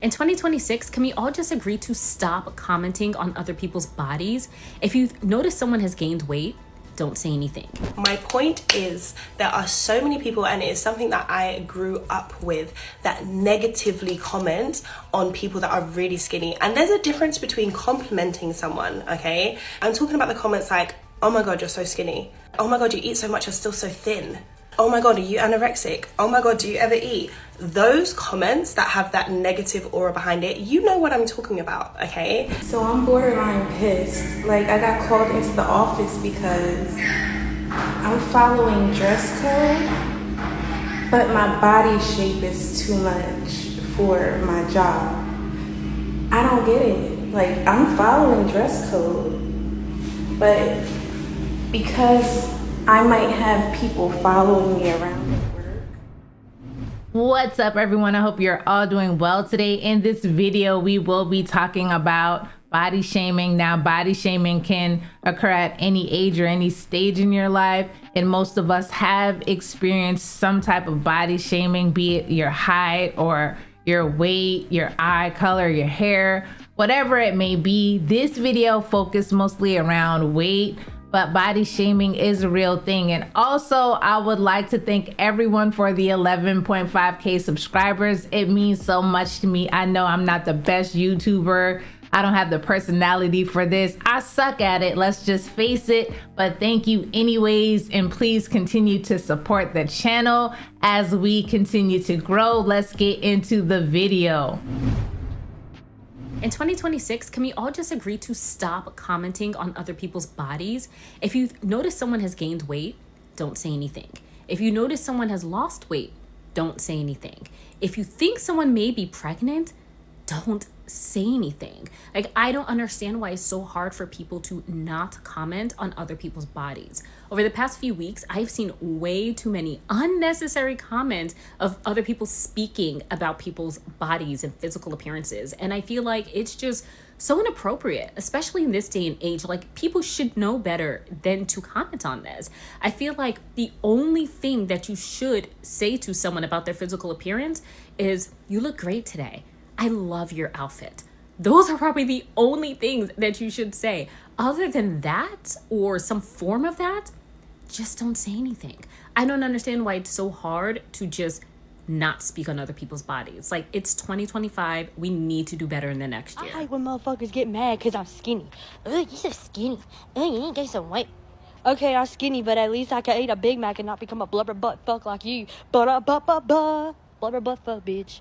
In 2026, can we all just agree to stop commenting on other people's bodies? If you notice someone has gained weight, don't say anything. My point is there are so many people, and it is something that I grew up with, that negatively comment on people that are really skinny. And there's a difference between complimenting someone, okay? I'm talking about the comments like, oh my God, you're so skinny. Oh my God, you eat so much, you're still so thin. Oh my God, are you anorexic? Oh my God, do you ever eat? Those comments that have that negative aura behind it, you know what I'm talking about, okay? So I'm borderline pissed. Like, I got called into the office because I'm following dress code, but my body shape is too much for my job. I don't get it. Like, I'm following dress code, but because I might have people following me around at work. What's up, everyone? I hope you're all doing well today. In this video, we will be talking about body shaming. Now, body shaming can occur at any age or any stage in your life, and most of us have experienced some type of body shaming, be it your height or your weight, your eye color, your hair, whatever it may be. This video focused mostly around weight, but body shaming is a real thing. And also, I would like to thank everyone for the 11.5K subscribers. It means so much to me. I know I'm not the best YouTuber. I don't have the personality for this. I suck at it, let's just face it. But thank you anyways, and please continue to support the channel as we continue to grow. Let's get into the video. In 2026, can we all just agree to stop commenting on other people's bodies? If you notice someone has gained weight, don't say anything. If you notice someone has lost weight, don't say anything. If you think someone may be pregnant, don't say anything. Like, I don't understand why it's so hard for people to not comment on other people's bodies. Over the past few weeks, I've seen way too many unnecessary comments of other people speaking about people's bodies and physical appearances. And I feel like it's just so inappropriate, especially in this day and age. Like, people should know better than to comment on this. I feel like the only thing that you should say to someone about their physical appearance is, you look great today. I love your outfit. Those are probably the only things that you should say. Other than that, or some form of that, just don't say anything. I don't understand why it's so hard to just not speak on other people's bodies. Like, it's 2025. We need to do better in the next year. I hate when motherfuckers get mad because I'm skinny. Ugh, you so skinny. Ugh, you ain't gain some weight. Okay, I'm skinny, but at least I can eat a Big Mac and not become a blubber butt fuck like you. Blubber butt fuck, bitch.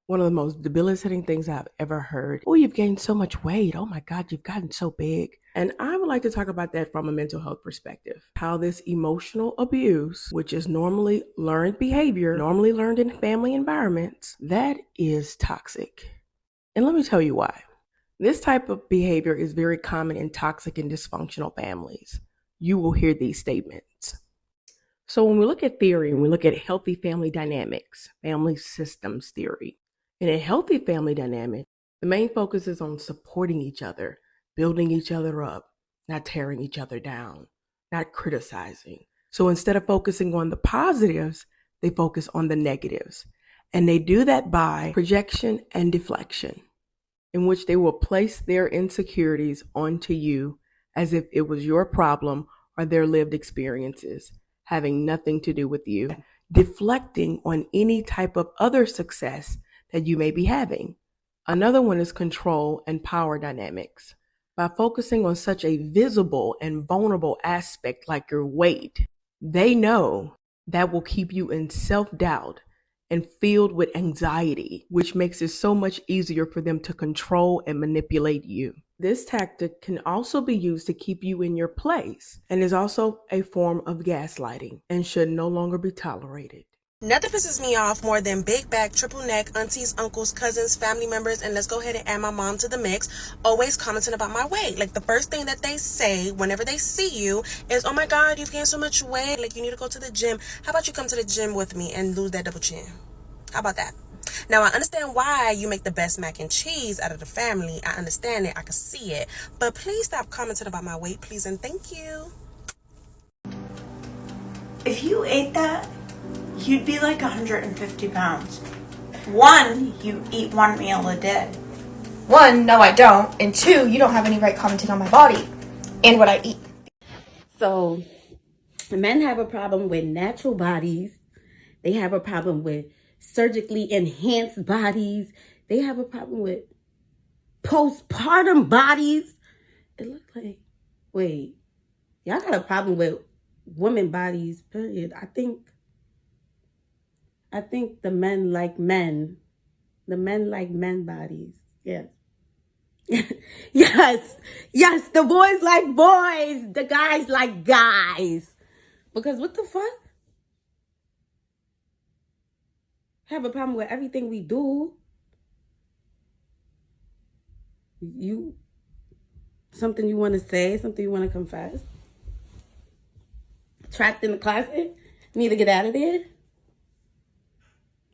One of the most debilitating things I've ever heard. Oh, you've gained so much weight. Oh my God, you've gotten so big. And I would like to talk about that from a mental health perspective. How this emotional abuse, which is normally learned behavior, normally learned in family environments, that is toxic. And let me tell you why. This type of behavior is very common in toxic and dysfunctional families. You will hear these statements. So when we look at theory and we look at healthy family dynamics, family systems theory, in a healthy family dynamic, the main focus is on supporting each other, building each other up, not tearing each other down, not criticizing. So instead of focusing on the positives, they focus on the negatives. And they do that by projection and deflection, in which they will place their insecurities onto you as if it was your problem or their lived experiences, having nothing to do with you, deflecting on any type of other success that you may be having. Another one is control and power dynamics. By focusing on such a visible and vulnerable aspect like your weight, they know that will keep you in self-doubt and filled with anxiety, which makes it so much easier for them to control and manipulate you. This tactic can also be used to keep you in your place and is also a form of gaslighting and should no longer be tolerated. Nothing pisses me off more than big back, triple neck, aunties, uncles, cousins, family members, and let's go ahead and add my mom to the mix, always commenting about my weight. Like, the first thing that they say whenever they see you is, oh my God, you've gained so much weight. Like, you need to go to the gym. How about you come to the gym with me and lose that double chin? How about that? Now, I understand why you make the best mac and cheese out of the family. I understand it. I can see it. But please stop commenting about my weight, please, and thank you. If you ate that, you'd be like 150 pounds. One, you eat one meal a day. One, no I don't. And two, you don't have any right commenting on my body and what I eat. So men have a problem with natural bodies. They have a problem with surgically enhanced bodies. They have a problem with postpartum bodies. It looks like, wait, y'all got a problem with women bodies, period. I think the men like men. The men like men bodies. Yes. Yes, the boys like boys. The guys like guys. Because what the fuck? Have a problem with everything we do. Something you want to say, something you want to confess. Trapped in the closet, need to get out of there.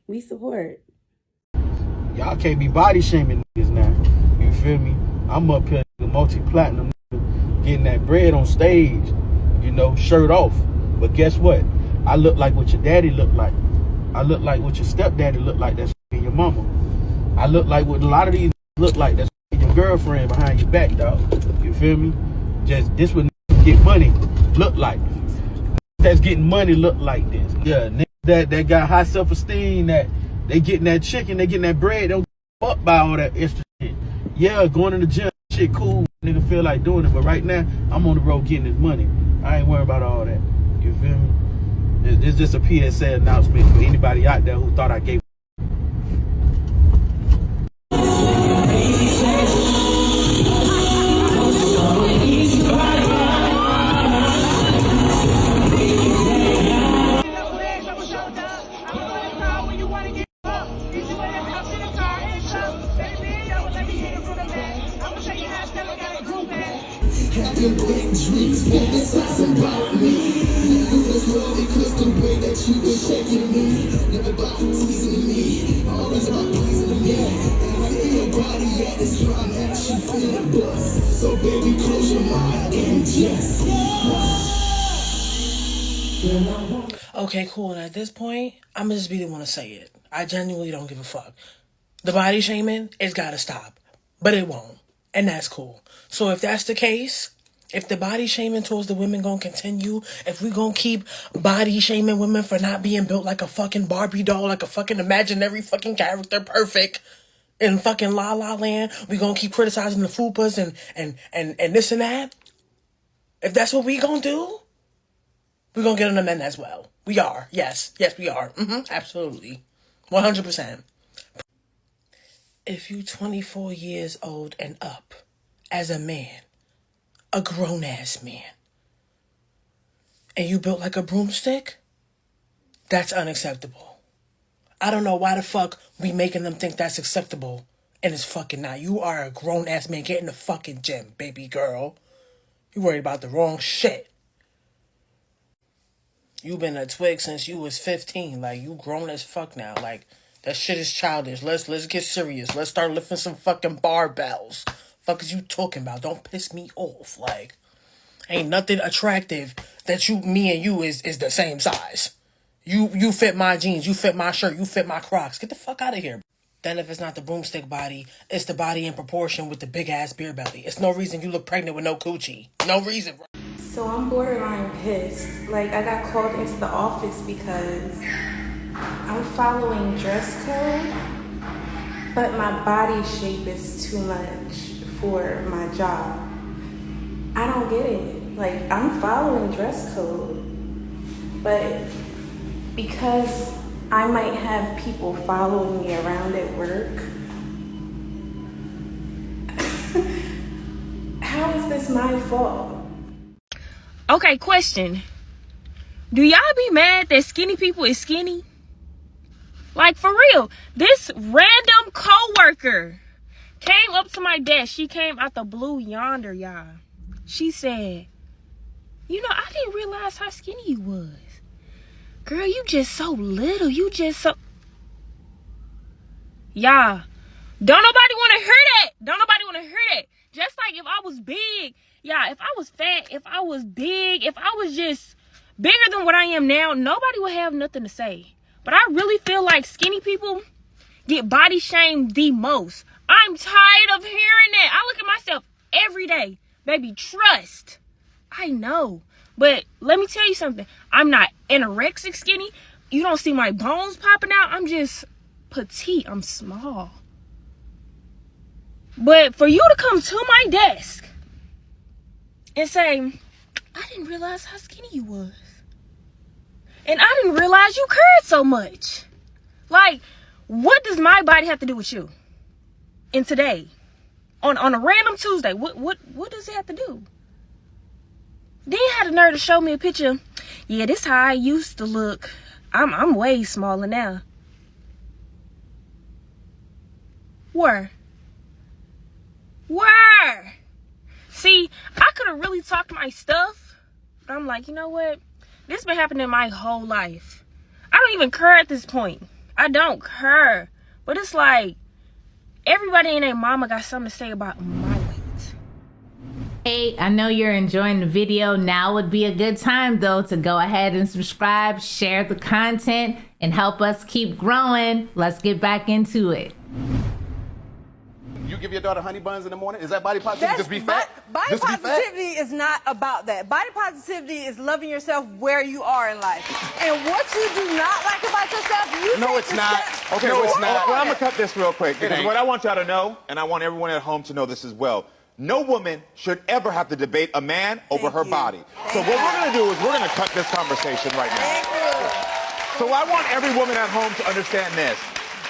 We support. Y'all can't be body shaming niggas now. You feel me? I'm up here, multi-platinum, getting that bread on stage, you know, shirt off. But guess what? I look like what your daddy looked like. I look like what your stepdaddy looked like. That's your mama. I look like what a lot of these look like. That's your girlfriend behind your back, dog. You feel me? Just this what get money look like. That's getting money look like this. Yeah, niggas that got high self-esteem, that they getting that chicken, they getting that bread, don't give a fuck by all that extra shit. Yeah, going to the gym, shit cool, nigga feel like doing it, but right now, I'm on the road getting this money. I ain't worried about all that. You feel me? It's just a PSA announcement for anybody out there who thought I gave. Having big dreams, fantasizing about me. You was more because the way that you were shaking me. Never about teasing me, always about pleasing me. And I feel your body at its climax, you feel the buzz. So baby, close your mind and just. Okay, cool. And at this point, I'm gonna just be the one to say it. I genuinely don't give a fuck. The body shaming, it's gotta stop. But it won't. And that's cool. So if that's the case, if the body shaming towards the women gonna continue, if we gonna keep body shaming women for not being built like a fucking Barbie doll, like a fucking imaginary fucking character, perfect, in fucking La La Land, we gonna keep criticizing the fupas and this and that. If that's what we gonna do, we gonna get on the men as well. We are. Yes, we are. Absolutely. 100%. If you 24 years old and up, as a man, a grown-ass man, and you built like a broomstick, that's unacceptable. I don't know why the fuck we making them think that's acceptable, and it's fucking not. You are a grown-ass man. Get in the fucking gym, baby girl. You worried about the wrong shit. You been a twig since you was 15. Like, you grown as fuck now. Like, that shit is childish. Let's get serious. Let's start lifting some fucking barbells. Fuck is you talking about? Don't piss me off. Like, ain't nothing attractive that me and you is the same size. You fit my jeans. You fit my shirt. You fit my Crocs. Get the fuck out of here. Then if it's not the broomstick body, it's the body in proportion with the big ass beer belly. It's no reason you look pregnant with no coochie. No reason, bro. So I'm borderline pissed. Like, I got called into the office because I'm following dress code, but my body shape is too much for my job. I don't get it. Like, I'm following dress code, but because I might have people following me around at work, how is this my fault? Okay, question. Do y'all be mad that skinny people is skinny? Like, for real, this random coworker came up to my desk. She came out the blue yonder, y'all. She said, you know, I didn't realize how skinny you was. Girl, you just so little. You just so... Y'all, don't nobody want to hear that. Don't nobody want to hear that. Just like if I was big, yeah, if I was fat, if I was big, if I was just bigger than what I am now, nobody would have nothing to say. But I really feel like skinny people get body shamed the most. I'm tired of hearing that. I look at myself every day. Baby, trust. I know. But let me tell you something. I'm not anorexic skinny. You don't see my bones popping out. I'm just petite. I'm small. But for you to come to my desk and say, I didn't realize how skinny you was. And I didn't realize you cared so much. Like, what does my body have to do with you? And today, on a random Tuesday, what does it have to do? Then you had the nerve to show me a picture. Yeah, this how I used to look. I'm way smaller now. Where? See, I could have really talked my stuff, but I'm like, you know what? This been happening my whole life. I don't even care at this point. I don't care. But it's like, everybody and their mama got something to say about my weight. Hey, I know you're enjoying the video. Now would be a good time though to go ahead and subscribe, share the content, and help us keep growing. Let's get back into it. You give your daughter honey buns in the morning? Is that body positivity? Just be fat? Body Just be positivity is not about that. Body positivity is loving yourself where you are in life. And what you do not like about yourself, you No, it's not. Okay, no, it's not. Well, I'm going to cut this real quick because what I want y'all to know, and I want everyone at home to know this as well, no woman should ever have to debate a man over her body. So what we're going to do is we're going to cut this conversation right now. So I want every woman at home to understand this.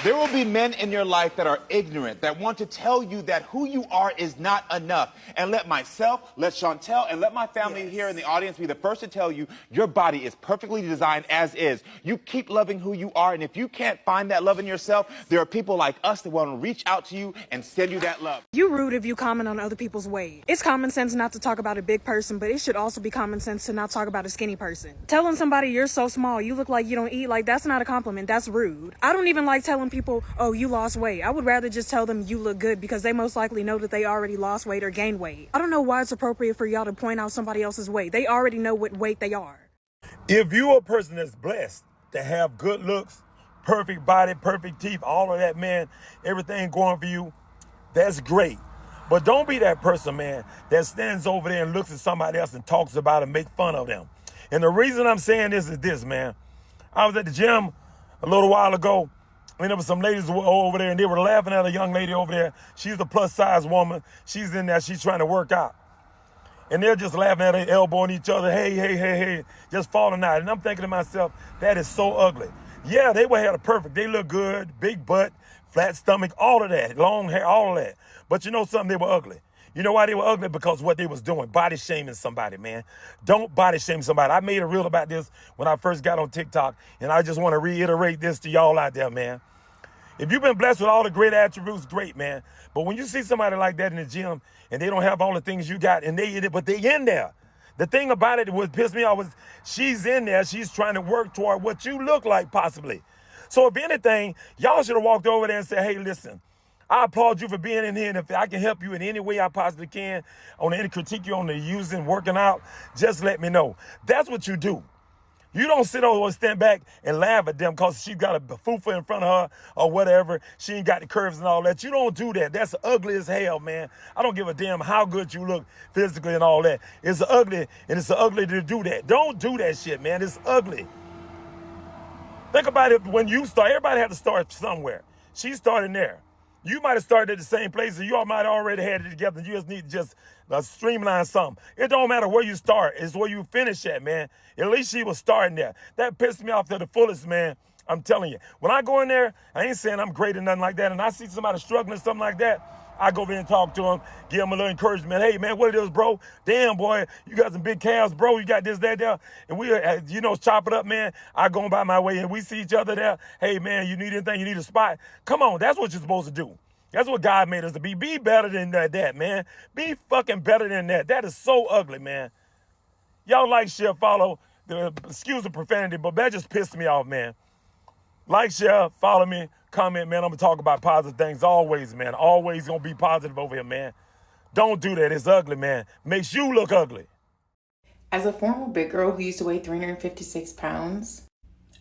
There will be men in your life that are ignorant, that want to tell you that who you are is not enough. And let myself, let Chantel, and let my family here in the audience be the first to tell you your body is perfectly designed as is. You keep loving who you are, and if you can't find that love in yourself, there are people like us that want to reach out to you and send you that love. You rude if you comment on other people's weight. It's common sense not to talk about a big person, but it should also be common sense to not talk about a skinny person. Telling somebody you're so small, you look like you don't eat, like that's not a compliment, that's rude. I don't even like telling people, oh, you lost weight. I would rather just tell them you look good because they most likely know that they already lost weight or gained weight. I don't know why it's appropriate for y'all to point out somebody else's weight. They already know what weight they are. If you're a person that's blessed to have good looks, perfect body, perfect teeth, all of that, man, everything going for you, that's great. But don't be that person, man, that stands over there and looks at somebody else and talks about it and make fun of them. And the reason I'm saying this is this, man. I was at the gym a little while ago, and there were some ladies over there, and they were laughing at a young lady over there. She's a plus-size woman. She's in there. She's trying to work out. And they're just laughing at her, elbowing each other, hey, just falling out. And I'm thinking to myself, that is so ugly. Yeah, they would have it perfect. They look good, big butt, flat stomach, all of that, long hair, all of that. But you know something? They were ugly. You know why they were ugly? Because what they was doing, body shaming somebody, man. Don't body shame somebody. I made a reel about this when I first got on TikTok, and I just want to reiterate this to y'all out there, man. If you've been blessed with all the great attributes, great, man. But when you see somebody like that in the gym, and they don't have all the things you got, and but they in there. The thing about it, what pissed me off was she's in there, she's trying to work toward what you look like, possibly. So if anything, y'all should have walked over there and said, hey, listen, I applaud you for being in here, and if I can help you in any way I possibly can, on any critique you on the using, working out, just let me know. That's what you do. You don't sit over and stand back and laugh at them because she got a fufa in front of her or whatever. She ain't got the curves and all that. You don't do that. That's ugly as hell, man. I don't give a damn how good you look physically and all that. It's ugly, and it's ugly to do that. Don't do that shit, man. It's ugly. Think about it when you start. Everybody had to start somewhere. She started there. You might have started at the same place, and you all might have already had it together. You just need to just streamline something. It don't matter where you start. It's where you finish at, man. At least she was starting there. That pissed me off to the fullest, man. I'm telling you. When I go in there, I ain't saying I'm great or nothing like that, and I see somebody struggling, something like that, I go over there and talk to them, give them a little encouragement. Hey, man, what it is, bro? Damn, boy, you got some big calves, bro. You got this, that, there. And we, chop it up, man. I go by my way, and we see each other there. Hey, man, you need anything? You need a spot? Come on, that's what you're supposed to do. That's what God made us to be. Be better than that, man. Be fucking better than that. That is so ugly, man. Y'all like, share, follow. Excuse the profanity, but that just pissed me off, man. Like, share, follow me, comment, man. I'm going to talk about positive things always, man. Always going to be positive over here, man. Don't do that. It's ugly, man. Makes you look ugly. As a former big girl who used to weigh 356 pounds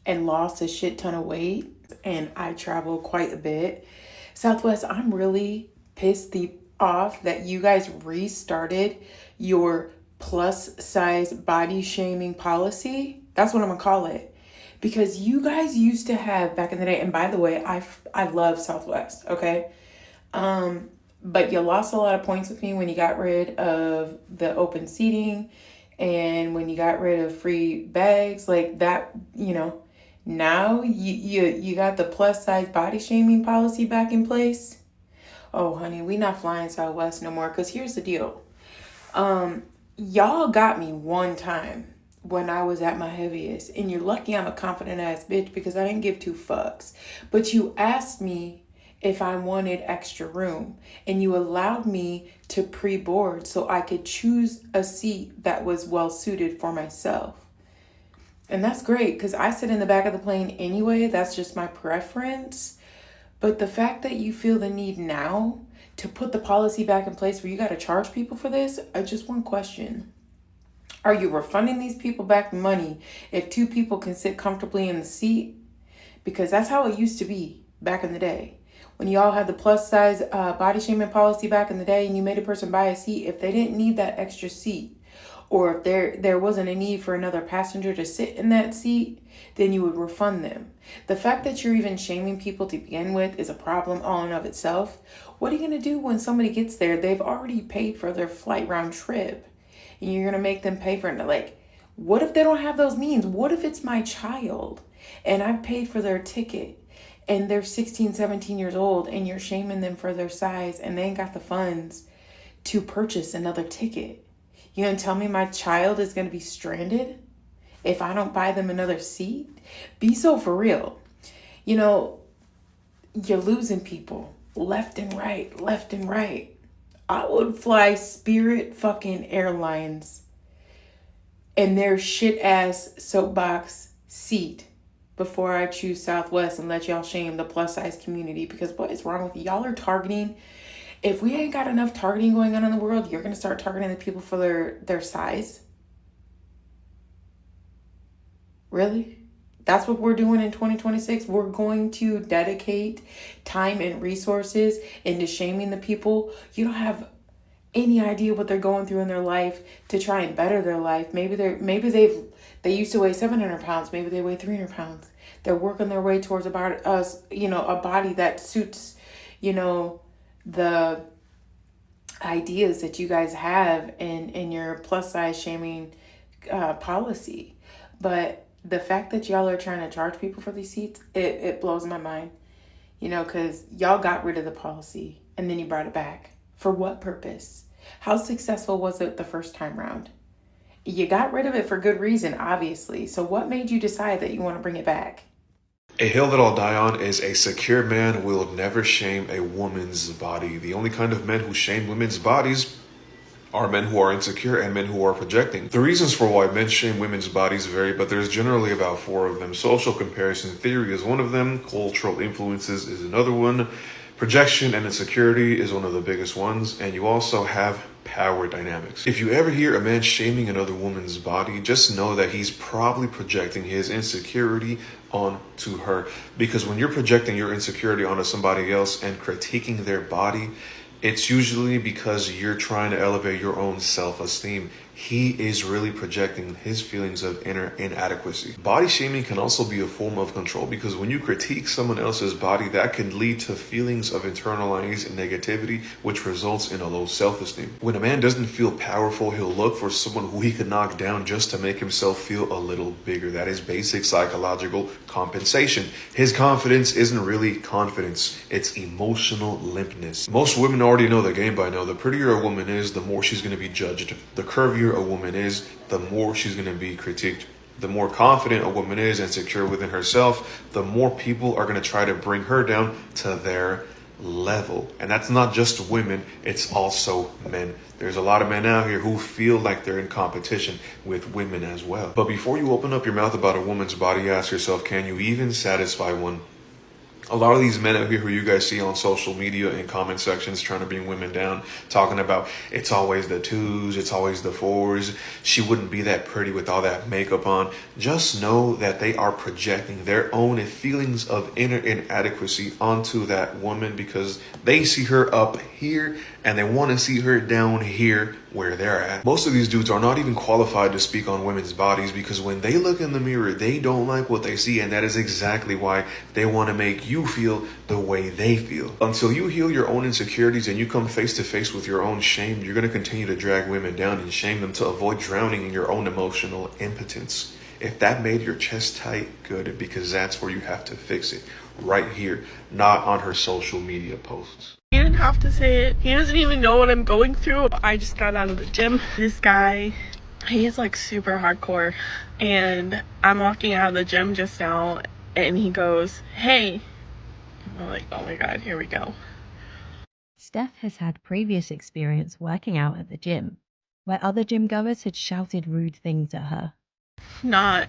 and lost a shit ton of weight, and I travel quite a bit. Southwest, I'm really pissed off that you guys restarted your plus size body shaming policy. That's what I'm gonna call it. Because you guys used to have back in the day, and by the way, I love Southwest, okay? But you lost a lot of points with me when you got rid of the open seating and when you got rid of free bags, like that, you know. Now you got the plus size body shaming policy back in place. Oh honey, we not flying Southwest no more. Cause here's the deal. Y'all got me one time when I was at my heaviest, and you're lucky I'm a confident ass bitch because I didn't give two fucks. But you asked me if I wanted extra room, and you allowed me to pre-board so I could choose a seat that was well suited for myself. And that's great because I sit in the back of the plane anyway. That's just my preference. But the fact that you feel the need now to put the policy back in place where you got to charge people for this, just one question. Are you refunding these people back money if two people can sit comfortably in the seat? Because that's how it used to be back in the day. When y'all had the plus size body shaming policy back in the day and you made a person buy a seat, if they didn't need that extra seat, or if there wasn't a need for another passenger to sit in that seat, then you would refund them. The fact that you're even shaming people to begin with is a problem all in of itself. What are you going to do when somebody gets there? They've already paid for their flight round trip, and you're going to make them pay for it. Like, what if they don't have those means? What if it's my child and I've paid for their ticket and they're 16, 17 years old and you're shaming them for their size and they ain't got the funds to purchase another ticket? You gonna tell me my child is gonna be stranded if I don't buy them another seat? Be so for real. You know, you're losing people left and right, left and right. I would fly Spirit fucking Airlines and their shit ass soapbox seat before I choose Southwest and let y'all shame the plus size community, because what is wrong with you? Y'all are targeting. If we ain't got enough targeting going on in the world, you're going to start targeting the people for their size? Really? That's what we're doing in 2026? We're going to dedicate time and resources into shaming the people. You don't have any idea what they're going through in their life to try and better their life. Maybe they used to weigh 700 pounds. Maybe they weigh 300 pounds. They're working their way towards a body that suits, the ideas that you guys have in your plus size shaming policy. But the fact that y'all are trying to charge people for these seats, it blows my mind, because y'all got rid of the policy and then you brought it back. For what purpose? How successful was it the first time round? You got rid of it for good reason, obviously. So what made you decide that you want to bring it back? A hill that I'll die on is a secure man will never shame a woman's body. The only kind of men who shame women's bodies are men who are insecure and men who are projecting. The reasons for why men shame women's bodies vary, but there's generally about 4 of them. Social comparison theory is one of them. Cultural influences is another one. Projection and insecurity is one of the biggest ones. And you also have power dynamics. If you ever hear a man shaming another woman's body, just know that he's probably projecting his insecurity onto her. Because when you're projecting your insecurity onto somebody else and critiquing their body, it's usually because you're trying to elevate your own self-esteem. He is really projecting his feelings of inner inadequacy. Body shaming can also be a form of control, because when you critique someone else's body, that can lead to feelings of internalized negativity, which results in a low self-esteem. When a man doesn't feel powerful, he'll look for someone who he can knock down just to make himself feel a little bigger. That is basic psychological compensation. His confidence isn't really confidence, it's emotional limpness. Most women already know the game by now. The prettier a woman is, the more she's going to be judged. The curvier a woman is, the more she's going to be critiqued. The more confident a woman is and secure within herself, the more people are going to try to bring her down to their level. And that's not just women, it's also men. There's a lot of men out here who feel like they're in competition with women as well. But before you open up your mouth about a woman's body, ask yourself, can you even satisfy one? A lot of these men out here who you guys see on social media and comment sections trying to bring women down, talking about it's always the 2s, it's always the 4s, she wouldn't be that pretty with all that makeup on. Just know that they are projecting their own feelings of inner inadequacy onto that woman because they see her up here and they want to see her down here where they're at. Most of these dudes are not even qualified to speak on women's bodies because when they look in the mirror, they don't like what they see, and that is exactly why they want to make you feel the way they feel. Until you heal your own insecurities and you come face to face with your own shame, you're going to continue to drag women down and shame them to avoid drowning in your own emotional impotence. If that made your chest tight, good, because that's where you have to fix it. Right here, not on her social media posts. He didn't have to say it. He doesn't even know what I'm going through. I just got out of the gym. This guy, he's like super hardcore. And I'm walking out of the gym just now and he goes, "Hey." I'm like, oh my God, here we go. Steph has had previous experience working out at the gym, where other gym goers had shouted rude things at her. Not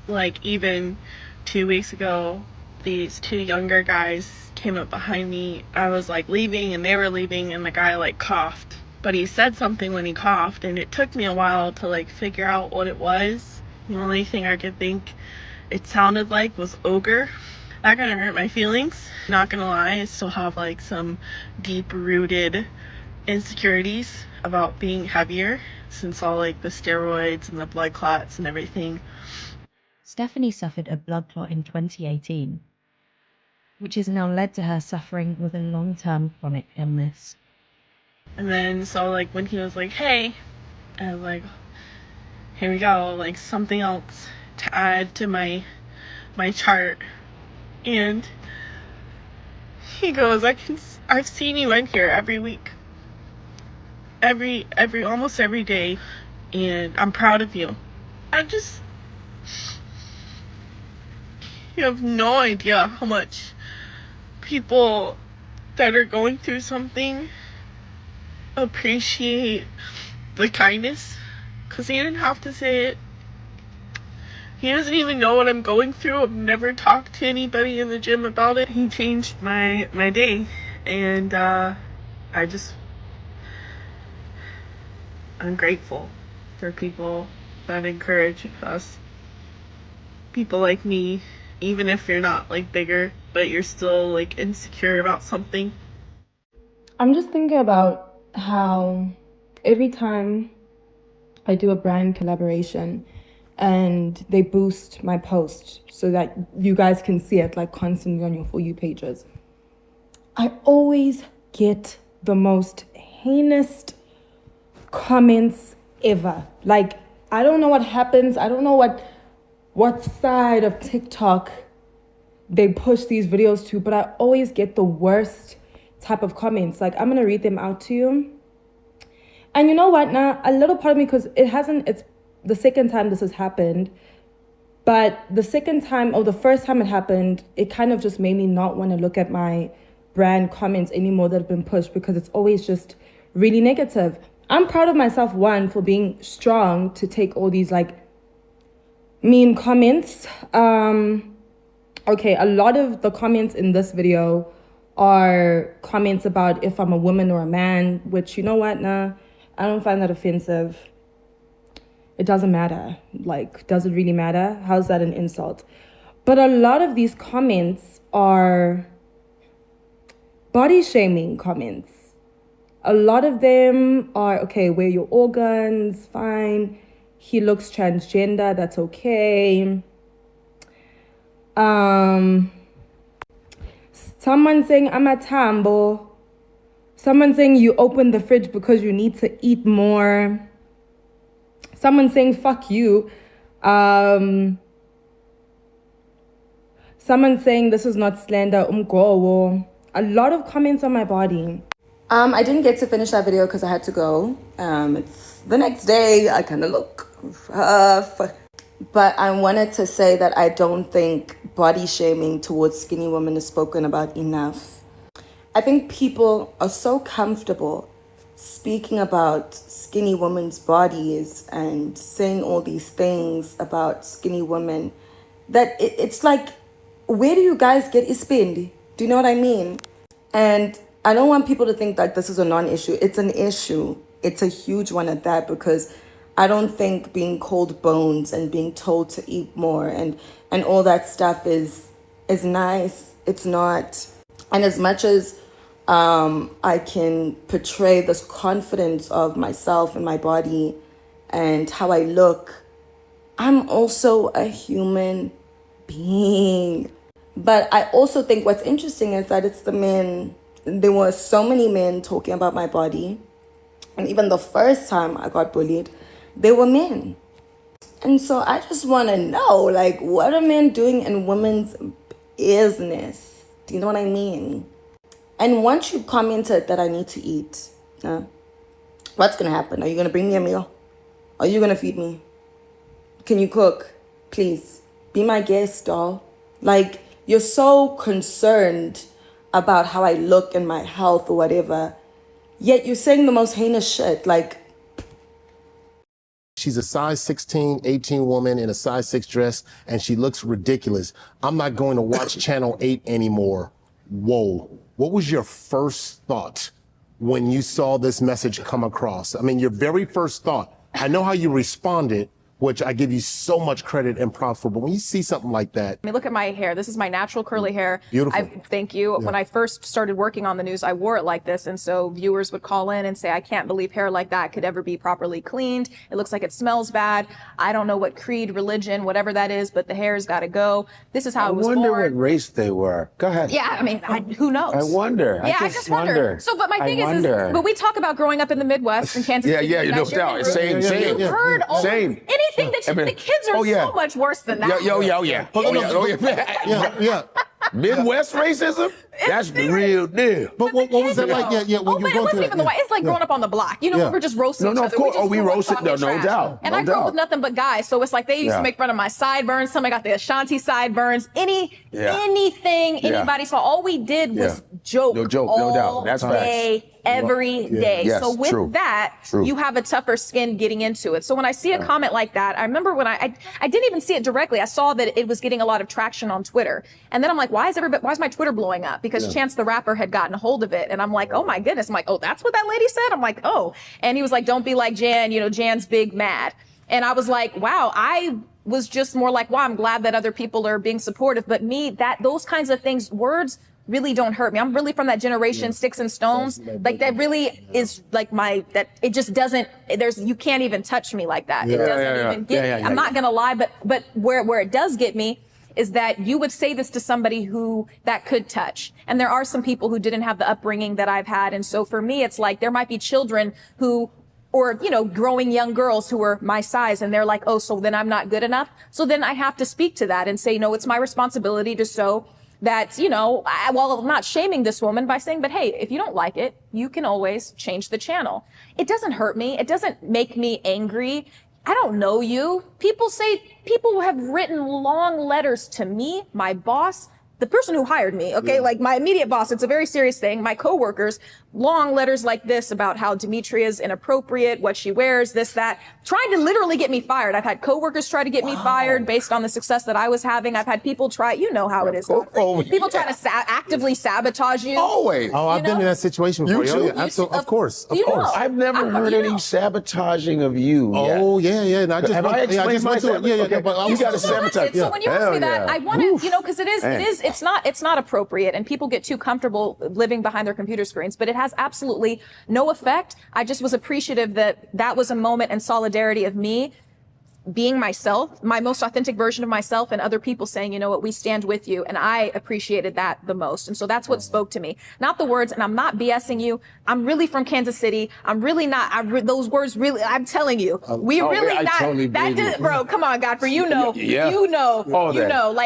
like even 2 weeks ago, these 2 younger guys came up behind me. I was like leaving and they were leaving and the guy like coughed. But he said something when he coughed and it took me a while to like figure out what it was. The only thing I could think it sounded like was ogre. That kind of hurt my feelings. Not gonna lie, I still have like some deep-rooted insecurities about being heavier since all like the steroids and the blood clots and everything. Stephanie suffered a blood clot in 2018, which has now led to her suffering with a long-term chronic illness. And then so like when he was like, "Hey," I was like, here we go, like something else to add to my chart. And he goes, I've seen you in here every week. Almost every day, and I'm proud of you. You have no idea how much people that are going through something appreciate the kindness, because he didn't have to say it. He doesn't even know what I'm going through. I've never talked to anybody in the gym about it. He changed my day, and I'm grateful for people that encourage us. People like me, even if you're not like bigger, but you're still like insecure about something. I'm just thinking about how every time I do a brand collaboration and they boost my post so that you guys can see it like constantly on your For You pages, I always get the most heinous comments ever. Like, I don't know what happens. I don't know what side of TikTok they push these videos to, but I always get the worst type of comments. Like, I'm gonna read them out to you. And you know what? Now, a little part of me, because it's the second time this has happened, but the first time it happened, it kind of just made me not want to look at my brand comments anymore that have been pushed, because it's always just really negative. I'm proud of myself, one, for being strong to take all these like mean comments. Okay, a lot of the comments in this video are comments about if I'm a woman or a man, which, you know what, nah, I don't find that offensive. It doesn't matter. Like, does it really matter? How's that an insult? But a lot of these comments are body shaming comments. A lot of them are, okay, wear your organs, fine. He looks transgender, that's okay. Someone saying, I'm a tambo. Someone saying you open the fridge because you need to eat more. Someone saying, fuck you. Someone saying this is not slander, umgowo. A lot of comments on my body. I didn't get to finish that video because I had to go. It's the next day. I kind of look rough. But I wanted to say that I don't think body shaming towards skinny women is spoken about enough. I think people are so comfortable speaking about skinny women's bodies and saying all these things about skinny women that it's like where do you guys get ispendi? Do you know what I mean? And I don't want people to think that this is a non-issue. It's an issue. It's a huge one at that, because I don't think being called bones and being told to eat more and all that stuff is nice. It's not. And as much as I can portray this confidence of myself and my body and how I look, I'm also a human being. But I also think what's interesting is that it's the men. There were so many men talking about my body. And even the first time I got bullied, they were men. And so I just want to know, like, what are men doing in women's business? Do you know what I mean? And once you commented that I need to eat, what's going to happen? Are you going to bring me a meal? Are you going to feed me? Can you cook? Please, be my guest, doll. Like, you're so concerned about how I look and my health or whatever, yet you're saying the most heinous shit. Like, she's a size 16, 18 woman in a size 6 dress, and she looks ridiculous. I'm not going to watch Channel 8 anymore. Whoa. What was your first thought when you saw this message come across? I mean, your very first thought. I know how you responded, which I give you so much credit and props for, but when you see something like that. I mean, look at my hair. This is my natural curly hair. Beautiful. Thank you. Yeah. When I first started working on the news, I wore it like this. And so viewers would call in and say, I can't believe hair like that could ever be properly cleaned. It looks like it smells bad. I don't know what creed, religion, whatever that is, but the hair's got to go. This is how it was born. I wonder what race they were. Go ahead. Yeah, I mean, who knows? I wonder. Yeah, I just wonder. So, but my thing is, but we talk about growing up in the Midwest in Kansas City. Yeah, no doubt. Same. You've heard anything that the kids are so much worse than that. Yeah. Midwest racism? That's the real deal. But what was it like? Yeah, when but it wasn't even the white. It's like growing up on the block. You know, we were just roasting each other. Of course. We roasted. No doubt. And I grew up with nothing but guys. So it's like they used to make fun of my sideburns. Somebody got the Ashanti sideburns. Anything anybody saw. All we did was joke. No doubt. That's right. Every day. Yes, so with that, you have a tougher skin getting into it. So when I see a comment like that, I remember when I didn't even see it directly. I saw that it was getting a lot of traction on Twitter. And then I'm like, why is my Twitter blowing up? Because Chance the Rapper had gotten a hold of it. And I'm like, oh my goodness. I'm like, oh, that's what that lady said? I'm like, oh. And he was like, don't be like Jan, Jan's big mad. And I was like, wow, I was just more like, wow, I'm glad that other people are being supportive. But those kinds of things, words really don't hurt me. I'm really from that generation, sticks and stones. Like that really is like it just doesn't, you can't even touch me like that. It doesn't even get me. I'm not going to lie, but where it does get me is that you would say this to somebody who that could touch. And there are some people who didn't have the upbringing that I've had. And so for me, it's like there might be children or growing young girls who are my size and they're like, oh, so then I'm not good enough. So then I have to speak to that and say, no, it's my responsibility to show that, I'm not shaming this woman by saying, but hey, if you don't like it, you can always change the channel. It doesn't hurt me. It doesn't make me angry. I don't know you. People have written long letters to me, my boss, the person who hired me, like my immediate boss. It's a very serious thing. My coworkers, long letters like this about how Demetria is inappropriate, what she wears, this, that, trying to literally get me fired. I've had coworkers try to get me fired based on the success that I was having. I've had people try, how it is. People try to actively sabotage you. Always. Oh, I've been in that situation before. Of course. I've never heard any sabotaging of you. Oh, yeah. And have I explained myself? But you got to sabotage. So when you ask me that, I want to, because it's not appropriate, and people get too comfortable living behind their computer screens, but it has absolutely no effect. I just was appreciative that was a moment in solidarity of me being myself, my most authentic version of myself, and other people saying, you know what, we stand with you. And I appreciated that the most. And so that's what spoke to me. Not the words, and I'm not BSing you. I'm really from Kansas City. I'm really not, those words really, I'm telling you, bro, come on, Godfrey,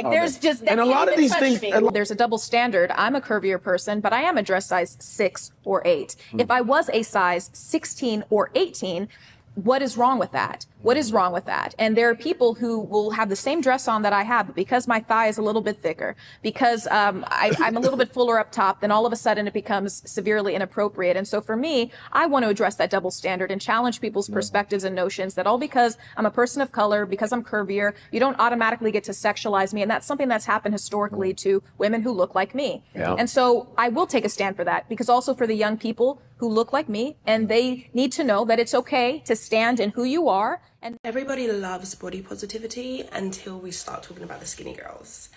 there's just, and a lot of these things, there's a double standard. I'm a curvier person, but I am a dress size 6 or 8. If I was a size 16 or 18, what is wrong with that? What is wrong with that? And there are people who will have the same dress on that I have, but because my thigh is a little bit thicker, because I'm a little bit fuller up top, then all of a sudden it becomes severely inappropriate. And so for me, I want to address that double standard and challenge people's perspectives and notions that all because I'm a person of color, because I'm curvier, you don't automatically get to sexualize me. And that's something that's happened historically to women who look like me. Yeah. And so I will take a stand for that, because also for the young people who look like me, and they need to know that it's okay to stand in who you are. And everybody loves body positivity until we start talking about the skinny girls.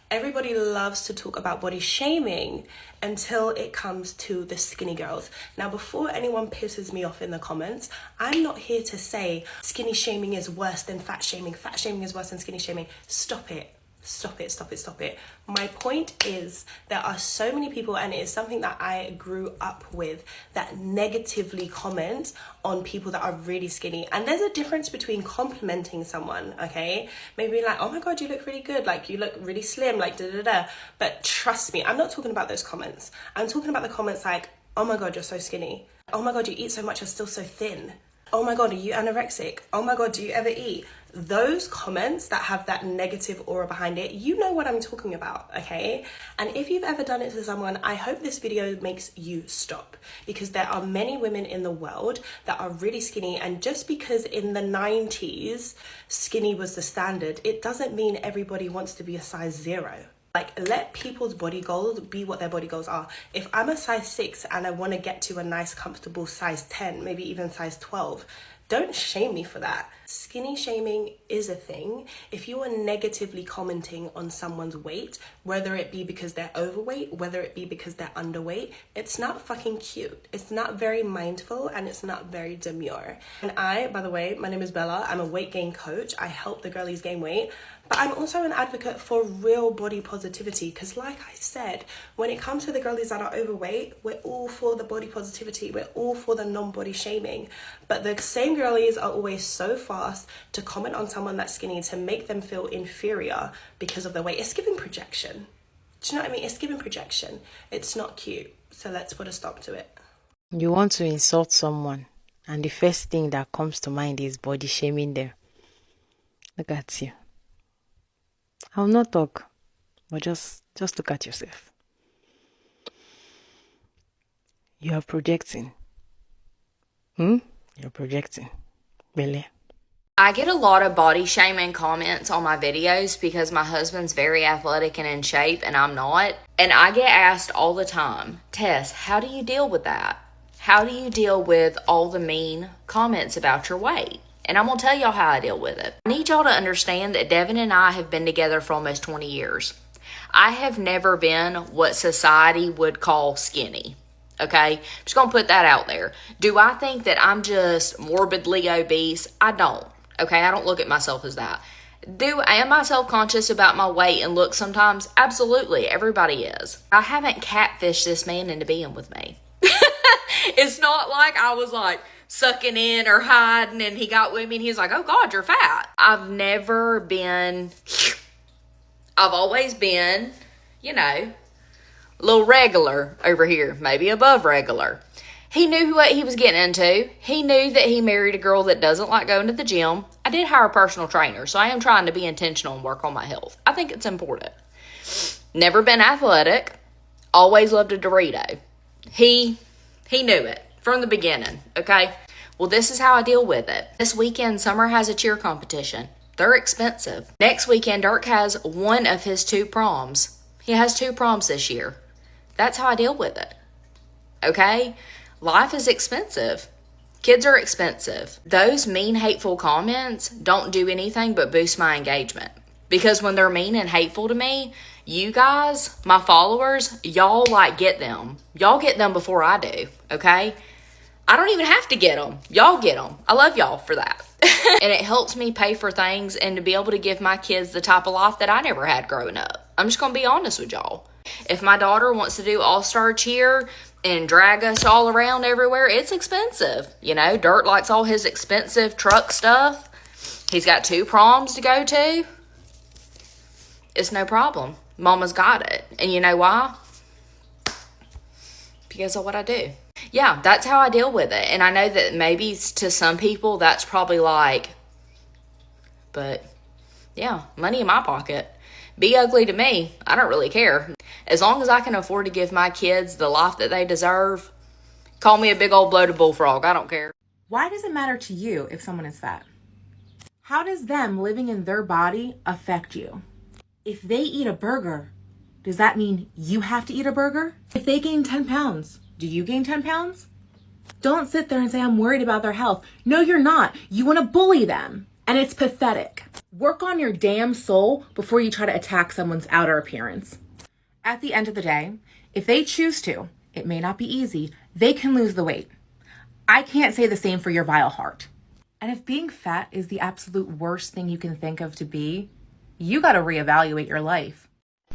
Everybody loves to talk about body shaming until it comes to the skinny girls. Now, before anyone pisses me off in the comments, I'm not here to say skinny shaming is worse than fat shaming is worse than skinny shaming. Stop it. Stop it, stop it, stop it. My point is there are so many people, and it is something that I grew up with, that negatively comment on people that are really skinny. And there's a difference between complimenting someone, okay? Maybe like, oh my God, you look really good. Like, you look really slim, like da da da. But trust me, I'm not talking about those comments. I'm talking about the comments like, oh my God, you're so skinny. Oh my God, you eat so much, you're still so thin. Oh my God, are you anorexic? Oh my God, do you ever eat? Those comments that have that negative aura behind it, you know what I'm talking about, okay? And if you've ever done it to someone, I hope this video makes you stop, because there are many women in the world that are really skinny, and just because in the 90s skinny was the standard, it doesn't mean everybody wants to be a size 0. Like, let people's body goals be what their body goals are. If I'm a size 6 and I want to get to a nice, comfortable size 10, maybe even size 12, don't shame me for that. Skinny shaming is a thing. If you are negatively commenting on someone's weight, whether it be because they're overweight, whether it be because they're underweight, it's not fucking cute. It's not very mindful, and it's not very demure. And I, by the way, my name is Bella. I'm a weight gain coach. I help the girlies gain weight. But I'm also an advocate for real body positivity, because like I said, when it comes to the girlies that are overweight, we're all for the body positivity. We're all for the non-body shaming. But the same girlies are always so fast to comment on someone that's skinny to make them feel inferior because of their weight. It's giving projection. Do you know what I mean? It's giving projection. It's not cute. So let's put a stop to it. You want to insult someone, and the first thing that comes to mind is body shaming them. Look at you. I will not talk, but just look at yourself. You are projecting. You're projecting. Really? I get a lot of body shaming comments on my videos because my husband's very athletic and in shape and I'm not. And I get asked all the time, Tess, how do you deal with that? How do you deal with all the mean comments about your weight? And I'm going to tell y'all how I deal with it. I need y'all to understand that Devin and I have been together for almost 20 years. I have never been what society would call skinny. Okay? Just going to put that out there. Do I think that I'm just morbidly obese? I don't. Okay? I don't look at myself as that. Am I self-conscious about my weight and look sometimes? Absolutely. Everybody is. I haven't catfished this man into being with me. It's not like I was like sucking in or hiding and he got with me and he's like, oh God, you're fat. I've always been, you know, a little regular over here, maybe above regular. He knew what he was getting into. He knew that he married a girl that doesn't like going to the gym. I did hire a personal trainer, so I am trying to be intentional and work on my health. I think it's important. Never been athletic. Always loved a Dorito. He knew it from the beginning, okay? Well, this is how I deal with it. This weekend, Summer has a cheer competition. They're expensive. Next weekend, Dirk has one of his 2 proms. He has 2 proms this year. That's how I deal with it, okay? Life is expensive. Kids are expensive. Those mean, hateful comments don't do anything but boost my engagement. Because when they're mean and hateful to me, you guys, my followers, y'all like get them. Y'all get them before I do, okay? I don't even have to get them. Y'all get them. I love y'all for that. And it helps me pay for things and to be able to give my kids the type of life that I never had growing up. I'm just going to be honest with y'all. If my daughter wants to do all-star cheer and drag us all around everywhere, it's expensive. You know, Dirt likes all his expensive truck stuff. He's got 2 proms to go to. It's no problem. Mama's got it. And you know why? Because of what I do. yeah, that's how I deal with it. And I know that maybe to some people that's probably like, but yeah, money in my pocket. Be ugly to me, I don't really care. As long as I can afford to give my kids the life that they deserve, call me a big old bloated bullfrog, I don't care. Why does it matter to you if someone is fat? How does them living in their body affect you? If they eat a burger, does that mean you have to eat a burger? If they gain 10 pounds, do you gain 10 pounds? Don't sit there and say, I'm worried about their health. No, you're not. You want to bully them. And it's pathetic. Work on your damn soul before you try to attack someone's outer appearance. At the end of the day, if they choose to, it may not be easy, they can lose the weight. I can't say the same for your vile heart. And if being fat is the absolute worst thing you can think of to be, you gotta reevaluate your life.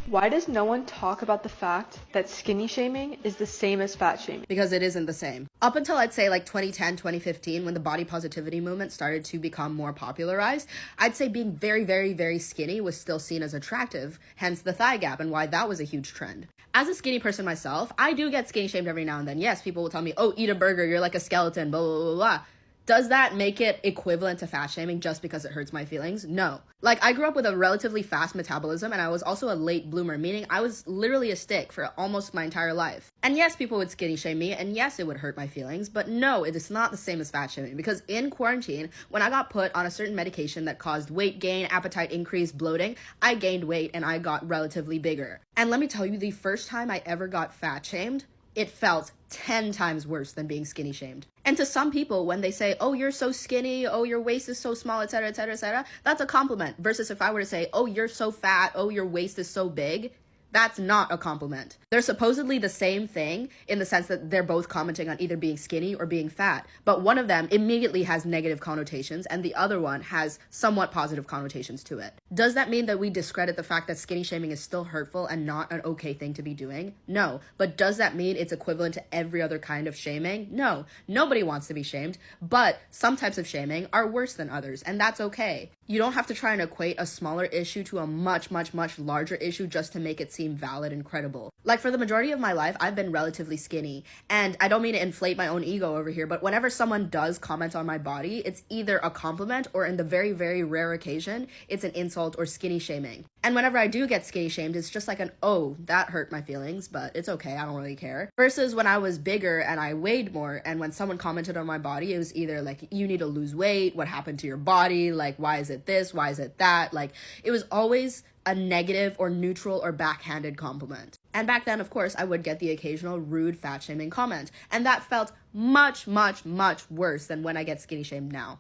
Why does no one talk about the fact that skinny shaming is the same as fat shaming? Because it isn't the same. Up until I'd say like 2010, 2015, when the body positivity movement started to become more popularized, I'd say being very, very, very skinny was still seen as attractive, hence the thigh gap and why that was a huge trend. As a skinny person myself, I do get skinny shamed every now and then. Yes, people will tell me, oh, eat a burger, you're like a skeleton, blah, blah, blah, blah. Does that make it equivalent to fat shaming just because it hurts my feelings? No. Like, I grew up with a relatively fast metabolism, and I was also a late bloomer, meaning I was literally a stick for almost my entire life. And yes, people would skinny shame me, and yes, it would hurt my feelings, but no, it is not the same as fat shaming, because in quarantine, when I got put on a certain medication that caused weight gain, appetite increase, bloating, I gained weight and I got relatively bigger. And let me tell you, the first time I ever got fat shamed, it felt 10 times worse than being skinny shamed. And to some people, when they say, oh, you're so skinny, oh, your waist is so small, etc., etc., etc., that's a compliment. Versus if I were to say, oh, you're so fat, oh, your waist is so big, that's not a compliment. They're supposedly the same thing in the sense that they're both commenting on either being skinny or being fat, but one of them immediately has negative connotations and the other one has somewhat positive connotations to it. Does that mean that we discredit the fact that skinny shaming is still hurtful and not an okay thing to be doing? No. But does that mean it's equivalent to every other kind of shaming? No. Nobody wants to be shamed, but some types of shaming are worse than others, and that's okay. You don't have to try and equate a smaller issue to a much, much, much larger issue just to make it seem valid and credible. Like, for the majority of my life, I've been relatively skinny, and I don't mean to inflate my own ego over here, but whenever someone does comment on my body, it's either a compliment or, in the very, very rare occasion, it's an insult or skinny shaming. And whenever I do get skinny shamed, it's just like an, oh, that hurt my feelings, but it's okay, I don't really care. Versus when I was bigger and I weighed more, and when someone commented on my body, it was either like, you need to lose weight, what happened to your body, like, why is it this, why is it that? Like, it was always a negative or neutral or backhanded compliment. And back then, of course, I would get the occasional rude fat shaming comment, and that felt much, much, much worse than when I get skinny shamed now.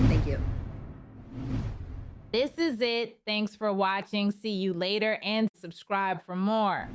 Thank you. This is it. Thanks for watching. See you later and subscribe for more.